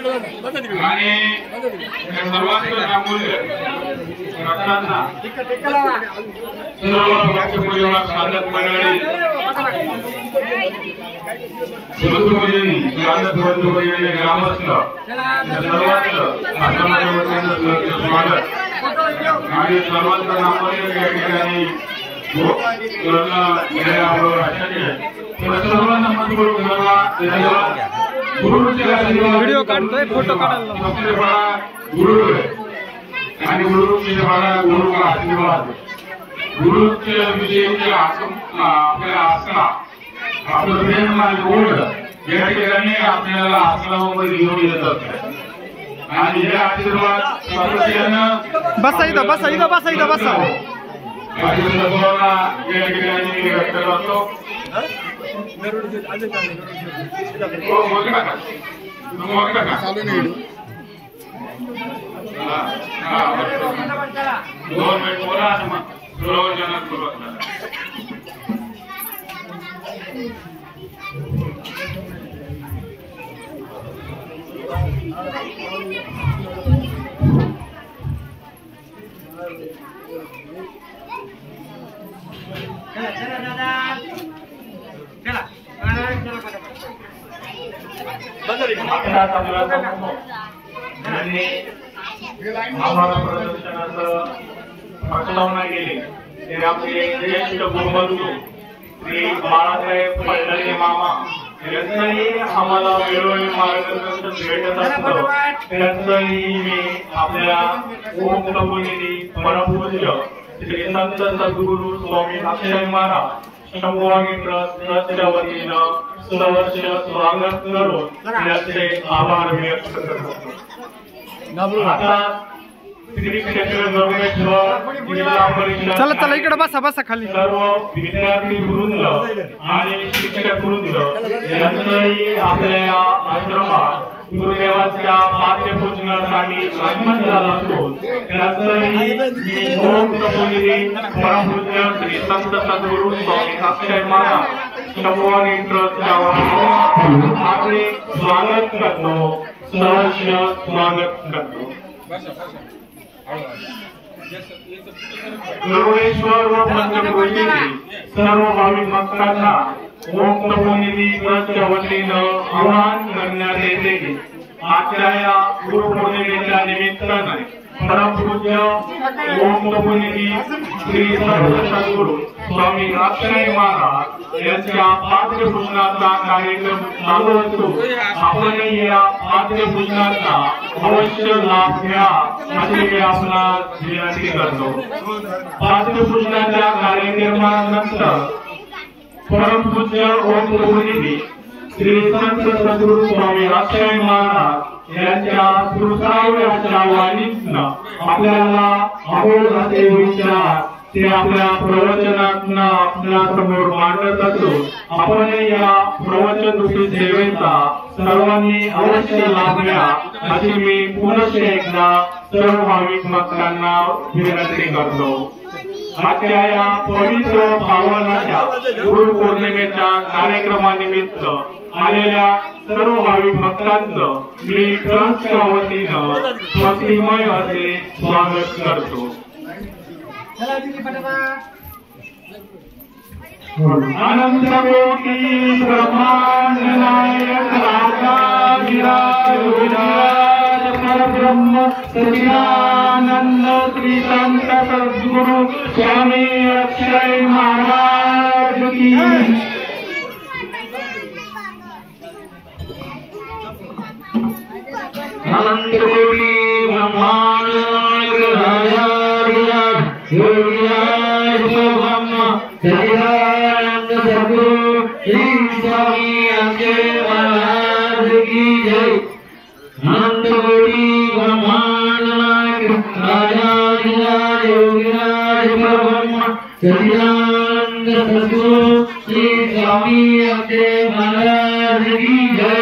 आणि सर्वांचं अमूल्य रत्नांना सर्व भक्तपरिवार साधक मंडळी बंधुभगिनी बंधुभगिनी ग्रामस्थ सर्वांचं आश्रमाच्या वतीनं स्वागत आणि सर्वांचं नामोल्य या ठिकाणी व्हिडिओ काढतोय फोटो काढायला गुरु आणि गुरु का आशीर्वाद गुरुच्या विषयीचे आपल्याला असणं आपलं प्रेम आणि ओढ या ठिकाणी आपल्याला आश्रमामध्ये घेऊन येत असते आणि हे आशीर्वाद सातत्यानं बसा इथं बसा इथं बसा इथं बसा या ठिकाणी व्यक्त करतो आम्हाला प्रदर्शनाचं प्रस्तावना केली ते आपले ज्येष्ठ गुरुबंधू श्री बाळासाहेब पंढरी मामा यांचंही आम्हाला वेळोवेळी मार्गदर्शन भेटत असतं त्यांचंही मी आपल्या ओमप्रभूंनी परमपूज्य श्री संत सद्गुरु स्वामी अक्षय महाराज शंभुवाणी ट्रस्टच्या वतीनं सहर्ष स्वागत करून त्याचे आभार व्यक्त करतो। आता श्री क्षेत्र धर्मेश्वर जिल्हा परिषद चला चला इकडे बसा बसा खाली सर्व विद्यार्थी वृंद आणि शिक्षक वृंद यांचंही आपल्या आश्रमात गुरुदेवाच्या पाद्यपूजनासाठी आगमन झालं असून त्यांचंही ओमप्रभूंनी परमपूज्य श्री संत सद्गुरु स्वामी अक्षय महाराज शंभुवाणी ट्रस्टच्या वतीनं आपले स्वागत करतो सहर्ष स्वागत करतो। सर्वेश्वर व पंचक्रोशीतील सर्व भाविक भक्तांना ओमप्रभूंनी ट्रस्टच्या वतीनं आवाहन करण्यात येते की आजच्या या गुरुपौर्णिमेच्या निमित्ताने परमपूज्य ओमप्रभूंनी श्री संत सद्गुरु स्वामी अक्षय महाराज यांच्या पाद्यपूजनाचा कार्यक्रम चालू असून आपणही या पाद्यपूजनाचा अवश्य लाभ घ्या अशी मी आपणास विनंती करतो। पाद्यपूजनाच्या कार्यक्रमानंतर परमपूज्य ओमप्रभूंनी श्री संत सद्गुरु स्वामी अक्षय महाराज यांच्या सुसाव्याच्या वाणीतनं आपल्याला अमोल असे विचार ते आपल्या प्रवचनातनं आपल्यासमोर मांडत असून आपण या प्रवचनरूपी सेवेचा सर्वांनी अवश्य लाभ घ्या अशी मी पुनश्च एकदा सर्व भाविक भक्तांना विनंती करतो। आजच्या या पवित्र पावनाच्या गुरुपौर्णिमेच्या कार्यक्रमानिमित्त आलेल्या सर्व भाविक भक्तांचं मी ट्रस्टच्या वतीनं स्वागतमय असे स्वागत करतो। अनंत कोटी ब्रह्मांड नायक राजा विराज परब्रह्म सच्चिदानंद श्री संत सद्गुरु स्वामी अक्षय महाराज की अनंत कोटी ब्रह्मांड राजा विराज परब्रह्म सच्चिदानंद सद्गुरु श्री स्वामी अक्षय महाराज की जय। अनंत कोटि ब्रह्मांड नायक राजा योगीराज परब्रह्म सच्चिदानंद सद्गुरु श्री स्वामी अक्षय महाराज की जय।